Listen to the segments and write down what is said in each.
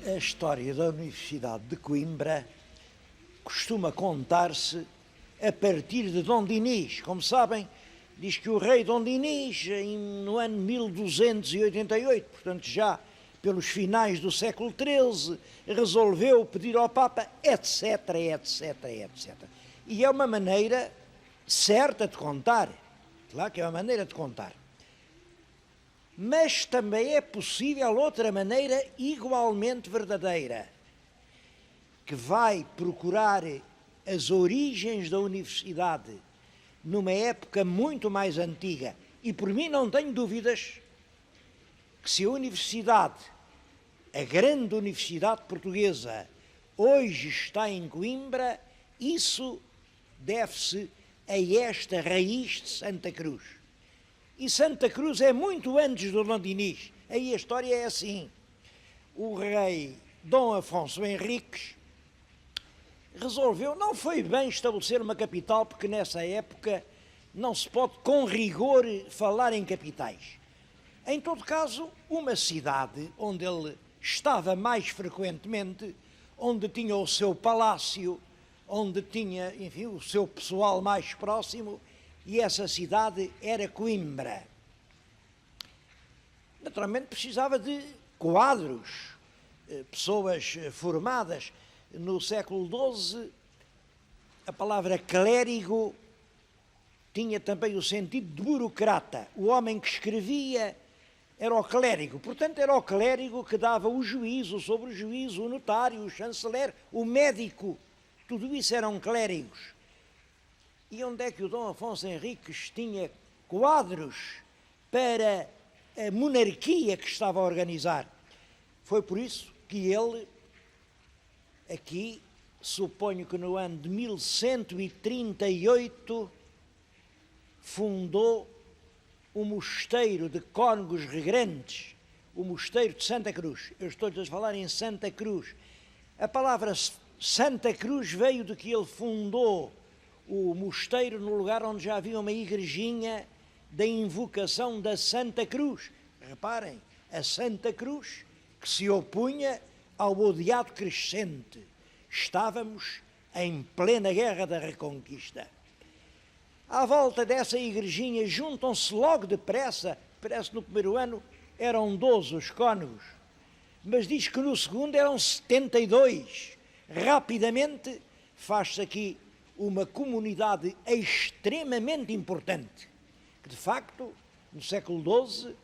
A história da Universidade de Coimbra costuma contar-se a partir de Dom Dinis. Como sabem, diz que o rei Dom Dinis, no ano 1288, portanto já pelos finais do século XIII, resolveu pedir ao Papa, etc, etc, etc. E é uma maneira certa de contar, claro que é uma maneira de contar. Mas também é possível outra maneira igualmente verdadeira, que vai procurar as origens da universidade numa época muito mais antiga. E por mim não tenho dúvidas que se a universidade, a grande universidade portuguesa, hoje está em Coimbra, isso deve-se a esta raiz de Santa Cruz. E Santa Cruz é muito antes do Dom Dinis. Aí a história é assim. O rei Dom Afonso Henriques resolveu, não foi bem estabelecer uma capital, porque nessa época não se pode com rigor falar em capitais. Em todo caso, uma cidade onde ele estava mais frequentemente, onde tinha o seu palácio, onde tinha, enfim, o seu pessoal mais próximo, e essa cidade era Coimbra. Naturalmente precisava de quadros, pessoas formadas. No século XII, a palavra clérigo tinha também o sentido de burocrata. O homem que escrevia era o clérigo. Portanto, era o clérigo que dava o juízo sobre o juízo, o notário, o chanceler, o médico. Tudo isso eram clérigos. E onde é que o Dom Afonso Henriques tinha quadros para a monarquia que estava a organizar? Foi por isso que ele, aqui, suponho que no ano de 1138, fundou o mosteiro de Cónegos Regrantes, o mosteiro de Santa Cruz. Eu estou-lhes a falar em Santa Cruz. A palavra Santa Cruz veio de que ele fundou o mosteiro no lugar onde já havia uma igrejinha da invocação da Santa Cruz. Reparem, a Santa Cruz que se opunha ao odiado crescente. Estávamos em plena guerra da Reconquista. À volta dessa igrejinha juntam-se logo depressa, parece que no primeiro ano eram 12 os cônegos, mas diz que no segundo eram 72. Rapidamente faz-se aqui uma comunidade extremamente importante, que de facto no século XII,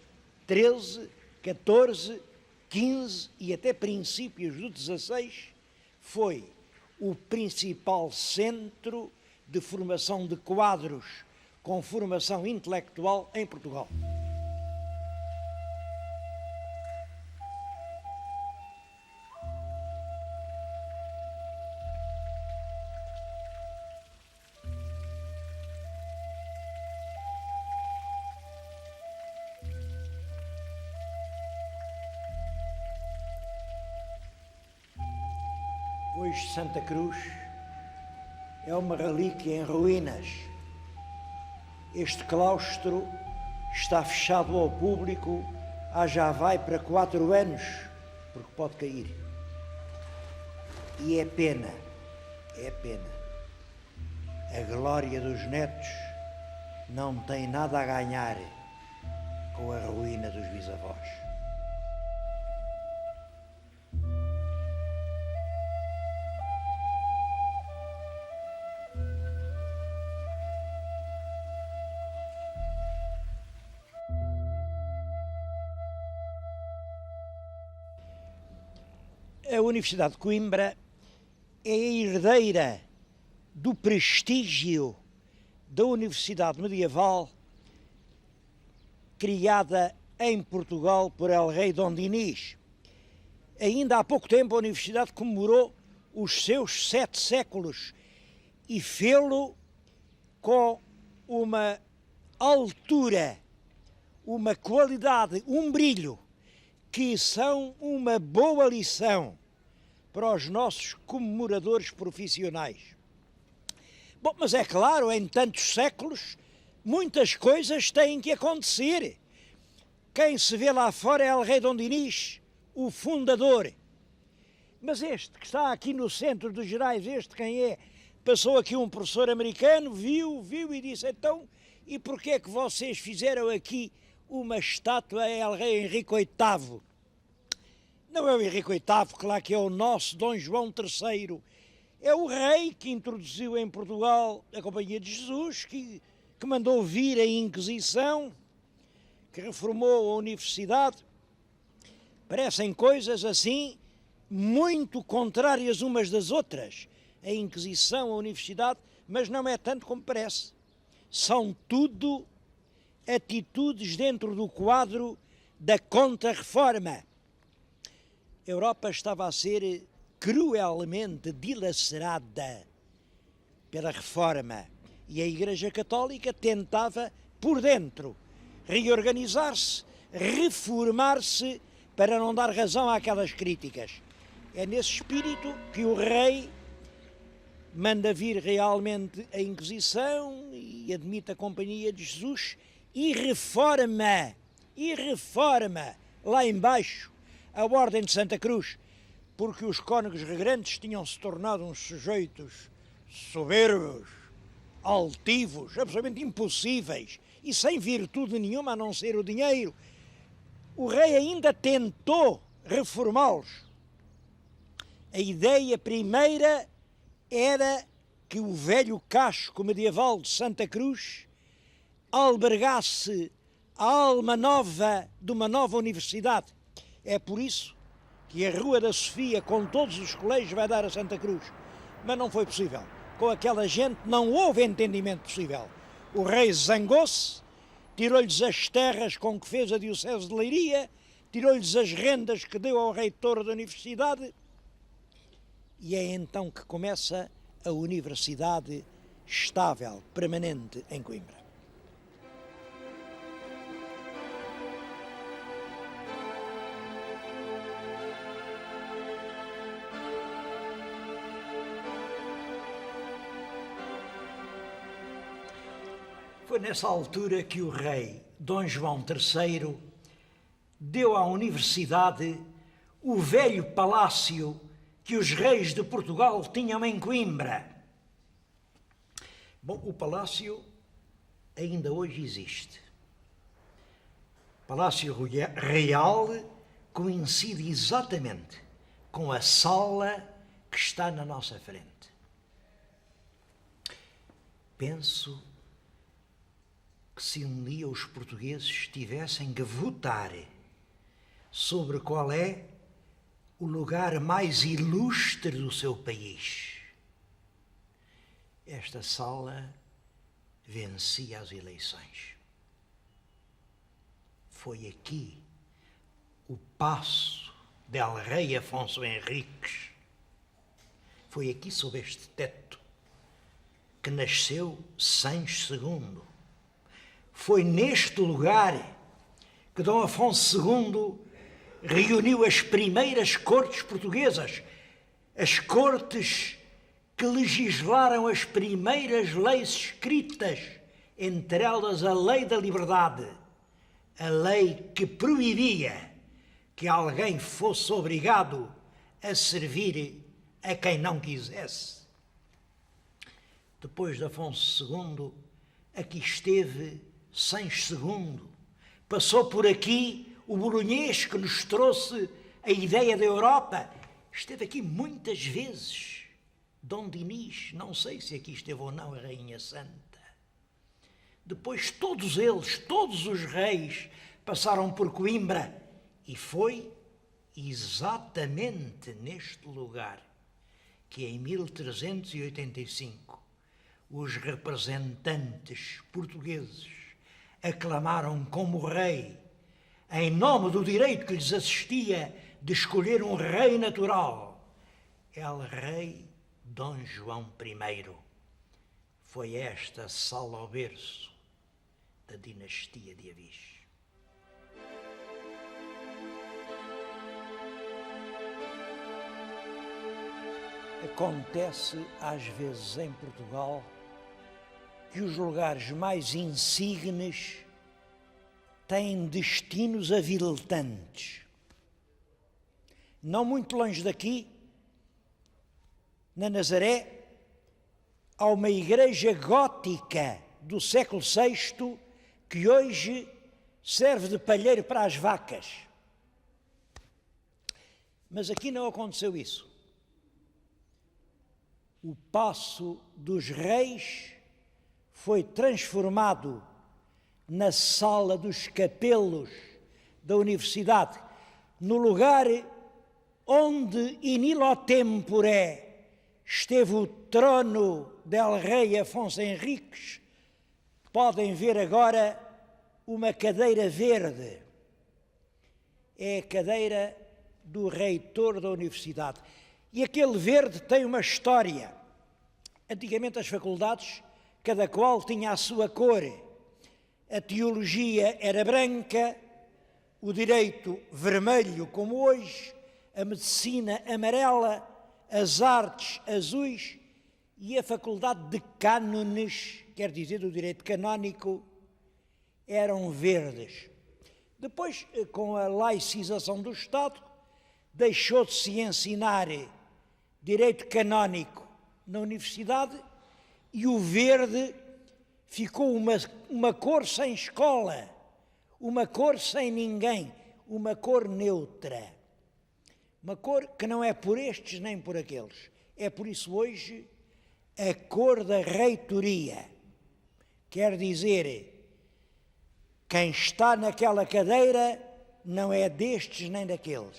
XIII, XIV, XV e até princípios do XVI foi o principal centro de formação de quadros com formação intelectual em Portugal. Hoje Santa Cruz é uma relíquia em ruínas. Este claustro está fechado ao público há já vai para 4 anos, porque pode cair. E é pena. A glória dos netos não tem nada a ganhar com a ruína dos bisavós. A Universidade de Coimbra é a herdeira do prestígio da Universidade Medieval criada em Portugal por El Rei Dom Dinis. Ainda há pouco tempo a Universidade comemorou os seus 7 séculos e fê-lo com uma altura, uma qualidade, um brilho que são uma boa lição para os nossos comemoradores profissionais. Bom, mas é claro, em tantos séculos, muitas coisas têm que acontecer. Quem se vê lá fora é El Rei Dom Dinis, o fundador. Mas este que está aqui no centro dos Gerais, este quem é? Passou aqui um professor americano, viu e disse, então, e porquê é que vocês fizeram aqui uma estátua ao rei Henrique VIII? Não é o Henrique VIII, claro que é o nosso Dom João III. É o rei que introduziu em Portugal a Companhia de Jesus, que mandou vir a Inquisição, que reformou a Universidade. Parecem coisas assim muito contrárias umas das outras. A Inquisição, a Universidade, mas não é tanto como parece. São tudo atitudes dentro do quadro da Contra-Reforma. A Europa estava a ser cruelmente dilacerada pela Reforma e a Igreja Católica tentava, por dentro, reorganizar-se, reformar-se para não dar razão àquelas críticas. É nesse espírito que o rei manda vir realmente a Inquisição e admite a Companhia de Jesus e reforma lá embaixo a Ordem de Santa Cruz, porque os cônegos regrantes tinham-se tornado uns sujeitos soberbos, altivos, absolutamente impossíveis e sem virtude nenhuma a não ser o dinheiro. O rei ainda tentou reformá-los. A ideia primeira era que o velho casco medieval de Santa Cruz albergasse a alma nova de uma nova universidade. É por isso que a Rua da Sofia, com todos os colégios, vai dar a Santa Cruz. Mas não foi possível. Com aquela gente não houve entendimento possível. O rei zangou-se, tirou-lhes as terras com que fez a Diocese de Leiria, tirou-lhes as rendas que deu ao reitor da universidade, e é então que começa a universidade estável, permanente em Coimbra. Foi nessa altura que o rei Dom João III deu à universidade o velho palácio que os reis de Portugal tinham em Coimbra. Bom, o palácio ainda hoje existe. O Palácio Real coincide exatamente com a sala que está na nossa frente. Penso que se um dia os portugueses tivessem que votar sobre qual é o lugar mais ilustre do seu país, esta sala vencia as eleições. Foi aqui o paço del rei Afonso Henriques. Foi aqui, sob este teto, que nasceu Sancho II. Foi neste lugar que Dom Afonso II reuniu as primeiras cortes portuguesas, as cortes que legislaram as primeiras leis escritas, entre elas a Lei da Liberdade, a lei que proibia que alguém fosse obrigado a servir a quem não quisesse. Depois de Afonso II, aqui esteve Sancho II. Passou por aqui o bolonhês que nos trouxe a ideia da Europa. Esteve aqui muitas vezes Dom Dinis, não sei se aqui esteve ou não a Rainha Santa. Depois todos eles, todos os reis, passaram por Coimbra e foi exatamente neste lugar que em 1385 os representantes portugueses aclamaram como rei, em nome do direito que lhes assistia de escolher um rei natural, El Rei Dom João I. Foi esta sala ao berço da dinastia de Avis. Acontece às vezes em Portugal que os lugares mais insígnes têm destinos aviltantes. Não muito longe daqui, na Nazaré, há uma igreja gótica do século VI que hoje serve de palheiro para as vacas. Mas aqui não aconteceu isso. O Paço dos Reis foi transformado na Sala dos Capelos da Universidade, no lugar onde in illo tempore esteve o trono del rei Afonso Henriques. Podem ver agora uma cadeira verde. É a cadeira do reitor da universidade. E aquele verde tem uma história. Antigamente as faculdades, cada qual tinha a sua cor. A teologia era branca, o direito vermelho, como hoje, a medicina amarela, as artes azuis e a faculdade de cânones, quer dizer, do direito canónico, eram verdes. Depois, com a laicização do Estado, deixou de se ensinar direito canónico na universidade e o verde ficou uma cor sem escola, uma cor sem ninguém, uma cor neutra. Uma cor que não é por estes nem por aqueles. É por isso hoje a cor da reitoria. Quer dizer, quem está naquela cadeira não é destes nem daqueles,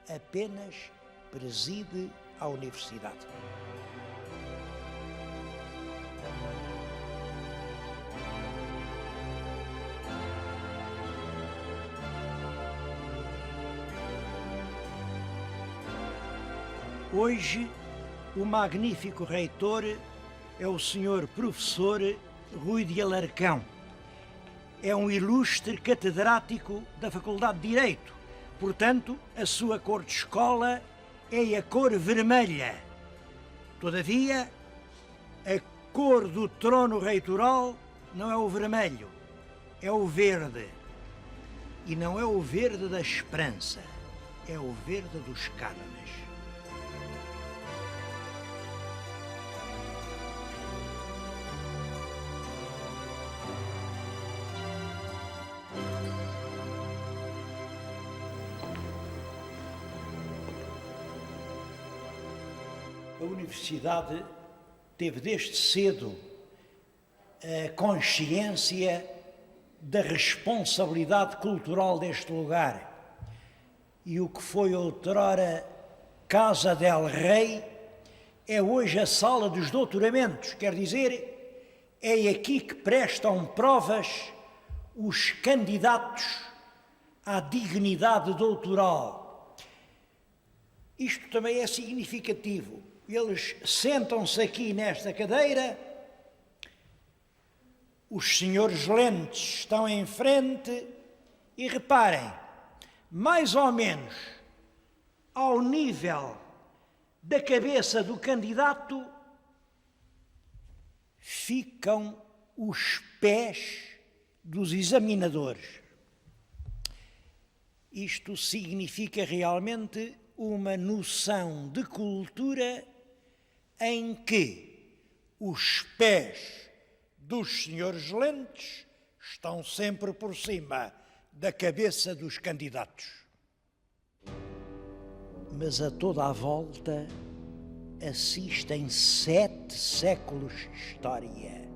apenas preside a universidade. Hoje, o magnífico reitor é o senhor professor Rui de Alarcão. É um ilustre catedrático da Faculdade de Direito. Portanto, a sua cor de escola é a cor vermelha. Todavia, a cor do trono reitoral não é o vermelho, é o verde. E não é o verde da esperança, é o verde dos cânones. A universidade teve desde cedo a consciência da responsabilidade cultural deste lugar. E o que foi outrora Casa del Rei é hoje a sala dos doutoramentos, quer dizer, é aqui que prestam provas os candidatos à dignidade doutoral. Isto também é significativo. Eles sentam-se aqui nesta cadeira, os senhores lentes estão em frente e reparem, mais ou menos ao nível da cabeça do candidato ficam os pés dos examinadores. Isto significa realmente uma noção de cultura em que os pés dos senhores lentes estão sempre por cima da cabeça dos candidatos. Mas a toda a volta assistem 7 séculos de história.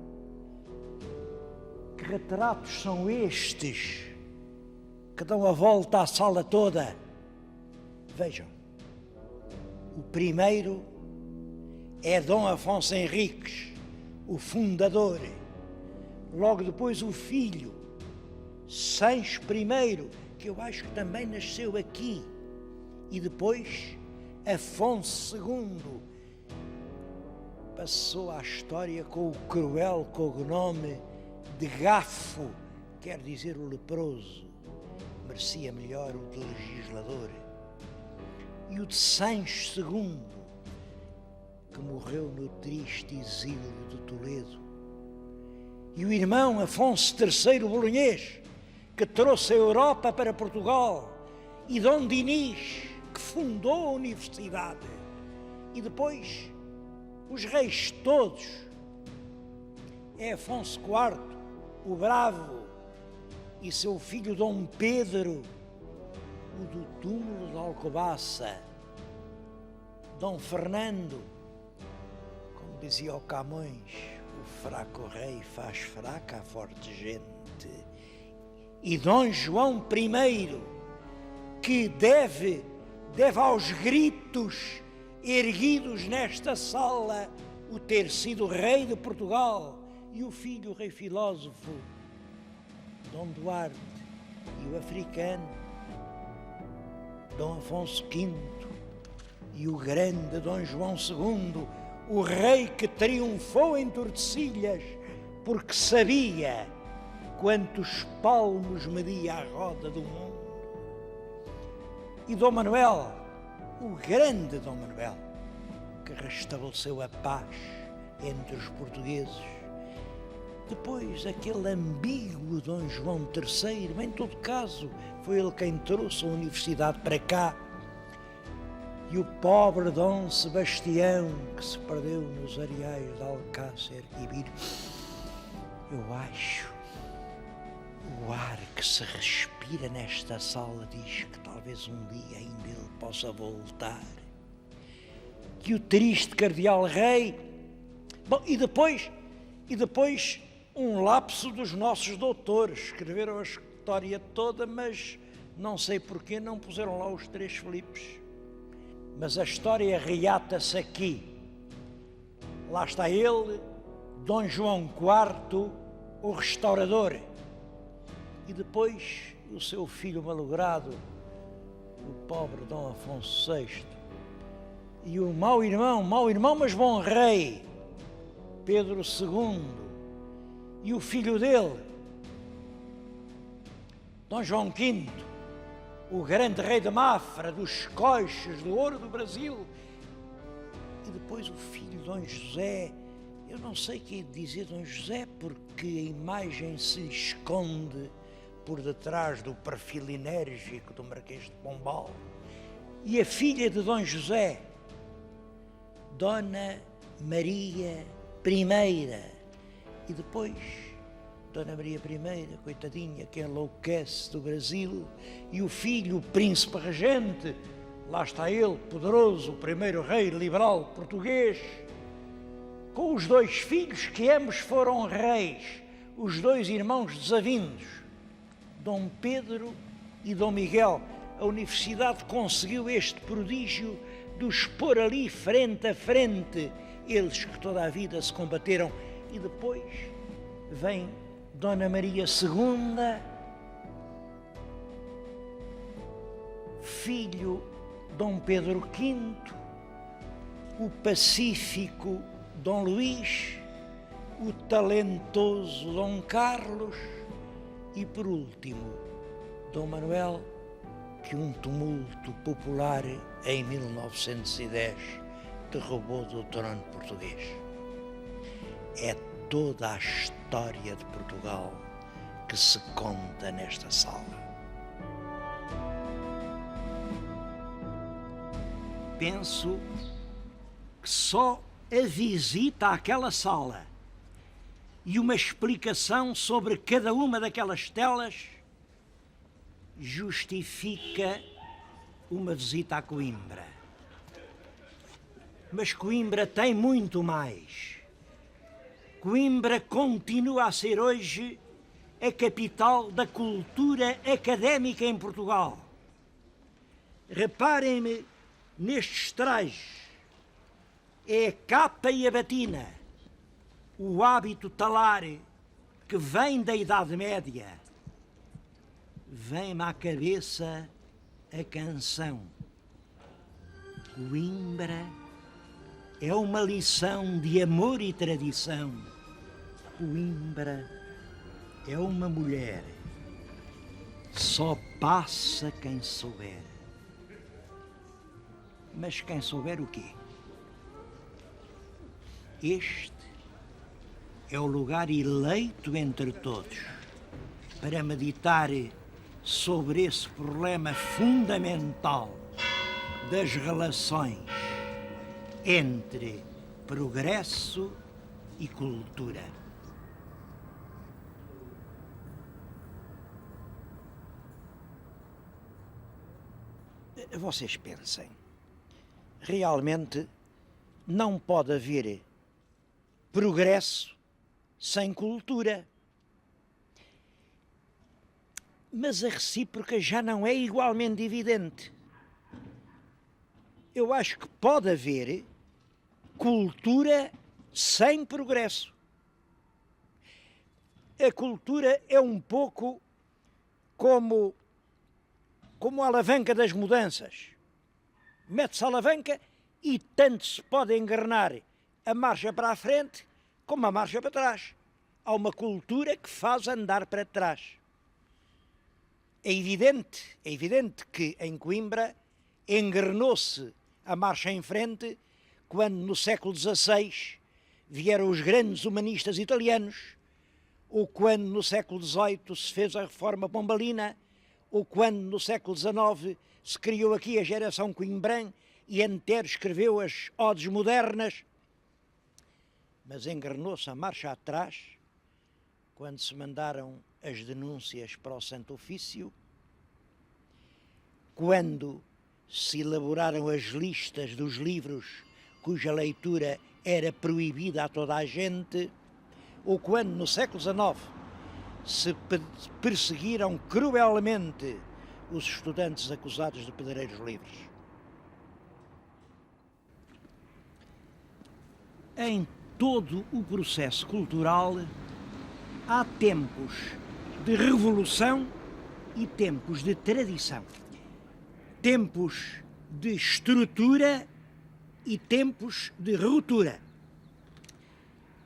Que retratos são estes que dão a volta à sala toda? Vejam, o primeiro é Dom Afonso Henriques, o fundador. Logo depois o filho, Sancho I, que eu acho que também nasceu aqui. E depois Afonso II. Passou à história com o cruel cognome de Gafo, quer dizer o leproso. Merecia melhor o de legislador. E o de Sancho II, que morreu no triste exílio de Toledo. E o irmão Afonso III Bolonhês, que trouxe a Europa para Portugal. E Dom Dinis, que fundou a universidade. E depois os reis todos, é Afonso IV, o Bravo, e seu filho Dom Pedro, o do túmulo de Alcobaça, Dom Fernando, como dizia o Camões, o fraco rei faz fraca a forte gente, e Dom João I, que deve aos gritos erguidos nesta sala o ter sido rei de Portugal, e o filho, o rei filósofo, Dom Duarte, e o africano, Dom Afonso V, e o grande Dom João II, o rei que triunfou em Tordesilhas, porque sabia quantos palmos media a roda do mundo. E Dom Manuel, o grande Dom Manuel, que restabeleceu a paz entre os portugueses. Depois, aquele ambíguo Dom João III, em todo caso, foi ele quem trouxe a universidade para cá. E o pobre Dom Sebastião, que se perdeu nos areais de Alcácer e Quibir. Eu acho, o ar que se respira nesta sala diz que talvez um dia ainda ele possa voltar. Que o triste cardeal rei... Bom, e depois um lapso dos nossos doutores. Escreveram a história toda, mas não sei porquê não puseram lá os 3 Filipes. Mas a história reata-se aqui. Lá está ele, Dom João IV, o restaurador. E depois o seu filho malogrado, o pobre Dom Afonso VI. E o mau irmão, mas bom rei, Pedro II. E o filho dele, Dom João V, o grande rei de Mafra, dos coches, do ouro do Brasil. E depois o filho Dom José. Eu não sei o que é dizer Dom José, porque a imagem se esconde por detrás do perfil enérgico do Marquês de Pombal. E a filha de Dom José, Dona Maria I. E depois, Dona Maria I, coitadinha, que enlouquece do Brasil. E o filho, o príncipe regente, lá está ele, poderoso, o primeiro rei liberal português. Com os 2 filhos que ambos foram reis, os 2 irmãos desavindos, Dom Pedro e Dom Miguel. A universidade conseguiu este prodígio de os pôr ali frente a frente, eles que toda a vida se combateram. E depois vem Dona Maria II, filho Dom Pedro V, o pacífico Dom Luís, o talentoso Dom Carlos e, por último, Dom Manuel, que um tumulto popular em 1910 derrubou do trono português. É toda a história de Portugal que se conta nesta sala. Penso que só a visita àquela sala e uma explicação sobre cada uma daquelas telas justifica uma visita a Coimbra. Mas Coimbra tem muito mais. Coimbra continua a ser hoje a capital da cultura académica em Portugal. Reparem-me nestes trajes. É a capa e a batina, o hábito talar que vem da Idade Média. Vem-me à cabeça a canção. Coimbra é uma lição de amor e tradição. Coimbra é uma mulher, só passa quem souber. Mas quem souber o quê? Este é o lugar eleito entre todos para meditar sobre esse problema fundamental das relações entre progresso e cultura. Vocês pensem, realmente não pode haver progresso sem cultura. Mas a recíproca já não é igualmente evidente. Eu acho que pode haver cultura sem progresso. A cultura é um pouco como a alavanca das mudanças. Mete-se a alavanca e tanto se pode engrenar a marcha para a frente como a marcha para trás. Há uma cultura que faz andar para trás. É evidente que em Coimbra engrenou-se a marcha em frente quando no século XVI vieram os grandes humanistas italianos, ou quando no século XVIII se fez a reforma pombalina, ou quando no século XIX se criou aqui a geração Coimbrã e Antero escreveu as odes modernas. Mas engrenou-se a marcha atrás quando se mandaram as denúncias para o Santo Ofício, quando se elaboraram as listas dos livros cuja leitura era proibida a toda a gente, ou quando no século XIX se perseguiram cruelmente os estudantes acusados de pedreiros livres. Em todo o processo cultural há tempos de revolução e tempos de tradição, tempos de estrutura e tempos de ruptura.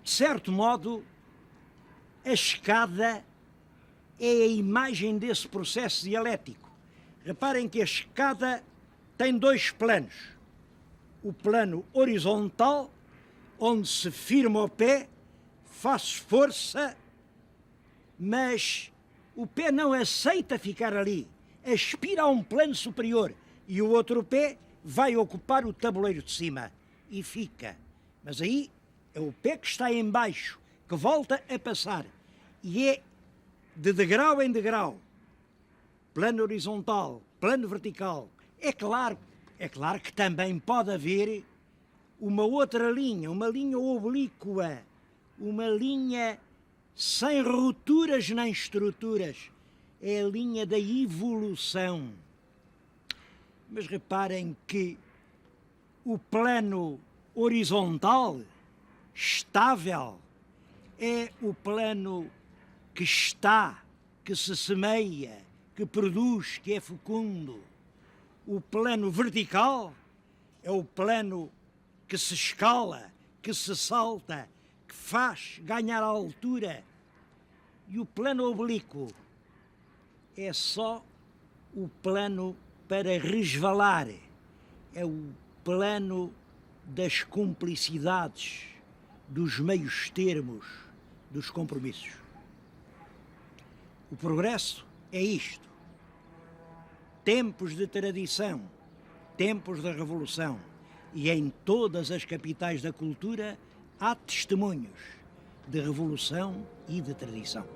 De certo modo, a escada é a imagem desse processo dialético. Reparem que a escada tem dois planos. O plano horizontal, onde se firma o pé, faz força, mas o pé não aceita ficar ali, aspira a um plano superior e o outro pé vai ocupar o tabuleiro de cima e fica. Mas aí é o pé que está em baixo, que volta a passar e é de degrau em degrau, plano horizontal, plano vertical. É claro que também pode haver uma outra linha, uma linha oblíqua, uma linha sem rupturas nem estruturas. É a linha da evolução. Mas reparem que o plano horizontal, estável, é o plano que está, que se semeia, que produz, que é fecundo. O plano vertical é o plano que se escala, que se salta, que faz ganhar a altura. E o plano oblíquo é só o plano para resvalar, é o plano das cumplicidades, dos meios termos, dos compromissos. O progresso é isto. Tempos de tradição, tempos de revolução, e em todas as capitais da cultura há testemunhos de revolução e de tradição.